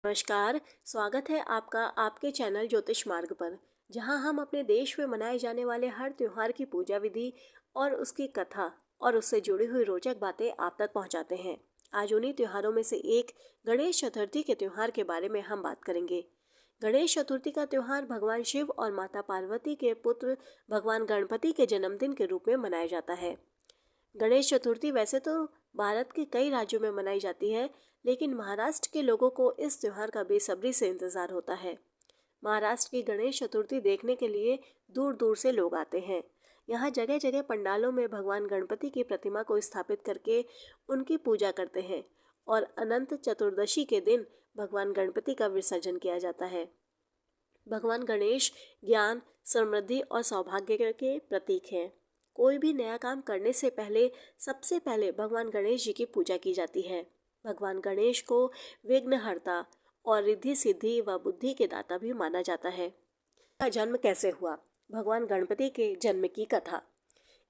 नमस्कार। स्वागत है आपका आपके चैनल ज्योतिष मार्ग पर, जहां हम अपने देश में मनाए जाने वाले हर त्योहार की पूजा विधि और उसकी कथा और उससे जुड़ी हुई रोचक बातें आप तक पहुंचाते हैं। आज उन्हीं त्योहारों में से एक गणेश चतुर्थी के त्योहार के बारे में हम बात करेंगे। गणेश चतुर्थी का त्योहार भगवान शिव और माता पार्वती के पुत्र भगवान गणपति के जन्मदिन के रूप में मनाया जाता है। गणेश चतुर्थी वैसे तो भारत के कई राज्यों में मनाई जाती है, लेकिन महाराष्ट्र के लोगों को इस त्योहार का बेसब्री से इंतजार होता है। महाराष्ट्र की गणेश चतुर्थी देखने के लिए दूर दूर से लोग आते हैं। यहाँ जगह जगह पंडालों में भगवान गणपति की प्रतिमा को स्थापित करके उनकी पूजा करते हैं और अनंत चतुर्दशी के दिन भगवान गणपति का विसर्जन किया जाता है। भगवान गणेश ज्ञान, समृद्धि और सौभाग्य के प्रतीक हैं। कोई भी नया काम करने से पहले सबसे पहले भगवान गणेश जी की पूजा की जाती है। भगवान गणेश को विघ्नहर्ता और रिद्धि सिद्धि व बुद्धि के दाता भी माना जाता है। का जन्म कैसे हुआ? भगवान गणपति के जन्म की कथा।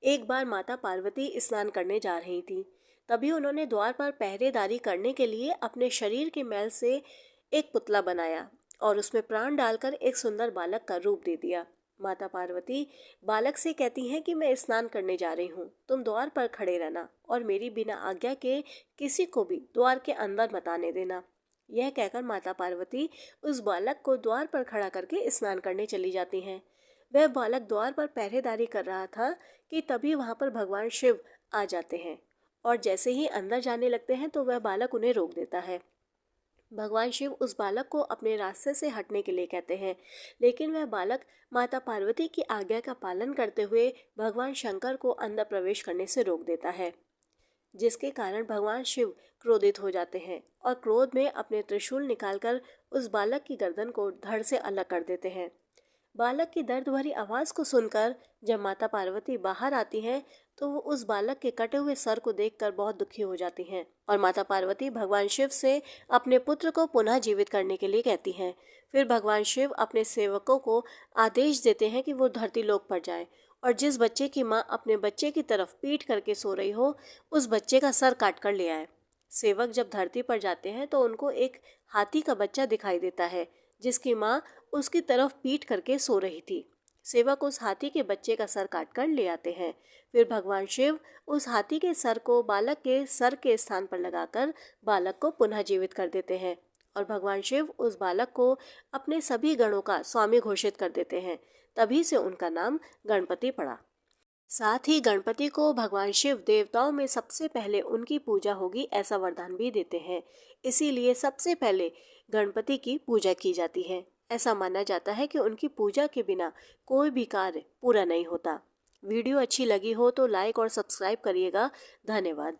एक बार माता पार्वती स्नान करने जा रही थी। तभी उन्होंने द्वार पर पहरेदारी करने के लिए अपने शरीर के मैल से एक पुतला बनाया और उसमें प्राण डालकर एक सुंदर बालक का रूप दे दिया। माता पार्वती बालक से कहती हैं कि मैं स्नान करने जा रही हूँ, तुम द्वार पर खड़े रहना और मेरी बिना आज्ञा के किसी को भी द्वार के अंदर मत आने देना। यह कहकर माता पार्वती उस बालक को द्वार पर खड़ा करके स्नान करने चली जाती हैं। वह बालक द्वार पर पहरेदारी कर रहा था कि तभी वहाँ पर भगवान शिव आ जाते हैं और जैसे ही अंदर जाने लगते हैं तो वह बालक उन्हें रोक देता है। भगवान शिव उस बालक को अपने रास्ते से हटने के लिए कहते हैं, लेकिन वह बालक माता पार्वती की आज्ञा का पालन करते हुए भगवान शंकर को अंदर प्रवेश करने से रोक देता है, जिसके कारण भगवान शिव क्रोधित हो जाते हैं और क्रोध में अपने त्रिशूल निकालकर उस बालक की गर्दन को धड़ से अलग कर देते हैं। बालक की दर्द भरी आवाज़ को सुनकर जब माता पार्वती बाहर आती हैं तो वो उस बालक के कटे हुए सर को देखकर बहुत दुखी हो जाती हैं और माता पार्वती भगवान शिव से अपने पुत्र को पुनः जीवित करने के लिए कहती हैं। फिर भगवान शिव अपने सेवकों को आदेश देते हैं कि वो धरती लोक पर जाएं और जिस बच्चे की माँ अपने बच्चे की तरफ पीठ करके सो रही हो उस बच्चे का सर काट कर ले आए। सेवक जब धरती पर जाते हैं तो उनको एक हाथी का बच्चा दिखाई देता है जिसकी माँ उसकी तरफ पीठ करके सो रही थी। सेवक उस हाथी के बच्चे का सर काटकर ले आते हैं। फिर भगवान शिव उस हाथी के सर को बालक के सर के स्थान पर लगाकर बालक को पुनः जीवित कर देते हैं और भगवान शिव उस बालक को अपने सभी गणों का स्वामी घोषित कर देते हैं। तभी से उनका नाम गणपति पड़ा। साथ ही गणपति को भगवान शिव देवताओं में सबसे पहले उनकी पूजा होगी ऐसा वरदान भी देते हैं। इसीलिए सबसे पहले गणपति की पूजा की जाती है। ऐसा माना जाता है कि उनकी पूजा के बिना कोई भी कार्य पूरा नहीं होता। वीडियो अच्छी लगी हो तो लाइक और सब्सक्राइब करिएगा। धन्यवाद।